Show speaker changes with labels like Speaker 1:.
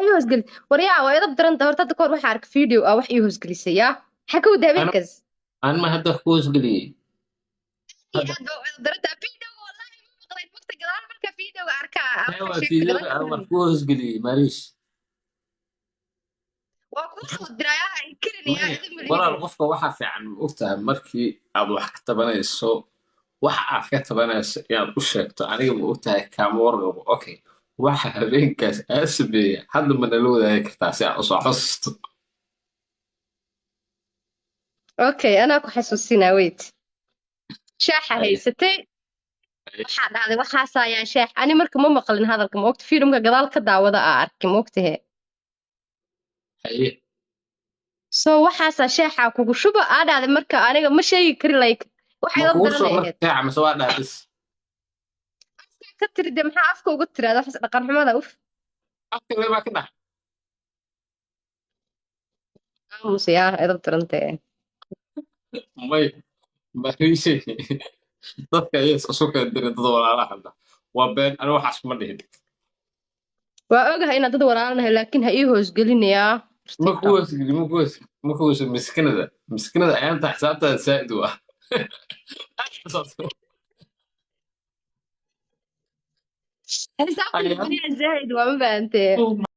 Speaker 1: ii hoosgeli waryaa waa idab daran tahay horta hadda kahor waxaa arka video ah wax ii hoosgelisay yaa maxaa ka wada
Speaker 2: انا
Speaker 1: habeenkaas
Speaker 2: انا ما هذا كوز قلي
Speaker 1: ii
Speaker 2: هذا
Speaker 1: aad baa u idab daran tahay videoga wallahi ma maqlayn waqti gadaal marka videoga arkaa waxa
Speaker 2: ايوه
Speaker 1: sheegta
Speaker 2: فيديو
Speaker 1: gadaal ka
Speaker 2: انا
Speaker 1: fahmay
Speaker 2: كوز قلي معليش
Speaker 1: waa kuu soo dirayaa inkirinayaa
Speaker 2: ما
Speaker 1: idin
Speaker 2: ولا
Speaker 1: malihine
Speaker 2: القفة waxa fiican ogtahay markii aad wax ka tabanayso waxa aad ka tabanayso inaad u sheegto aniga ma ogtahay kaama warqabo okay waxa habeenkaas aa sameeya hadda ma nala wadaagi kartaa si aad usoo xasuusto
Speaker 1: okay anaa ku xasuusinaa wait shaaxa
Speaker 2: haye
Speaker 1: haysatay
Speaker 2: haye
Speaker 1: waxaa dhacday waxaas ayaa shaax ani marka ma maqlin hadalka ma ogta filimka gadaal ka daawada aa arkay ma ogtahe
Speaker 2: haye
Speaker 1: soo waxaasaa shaaxa kugu shuba aa dhacday marka aniga ma sheegi kari like wax
Speaker 2: ma
Speaker 1: idab
Speaker 2: kugu
Speaker 1: daran
Speaker 2: soo
Speaker 1: ay
Speaker 2: marka
Speaker 1: ahayd
Speaker 2: saaca mise waa dhaha bis
Speaker 1: ka tiri de maxaa afka uga tiraada waxaas dhaqan xumada uf
Speaker 2: afka le baa ka dhax
Speaker 1: aamus yaa idab darantee
Speaker 2: may mariishe dadka ayay isu kala dirin dad walaalaha hadda waa been aniga waxaas kuma dhihin
Speaker 1: waa ogahay inaad dad walaalanahay laakiin ha ii hoosgelinayaa
Speaker 2: ma
Speaker 1: irtiqa
Speaker 2: kuwas ma kuwas miskinada ayaanta xisaabtaada saa'id u ah
Speaker 1: xisaabtan
Speaker 2: ayaan
Speaker 1: baniya zaahid waa ma fahamtee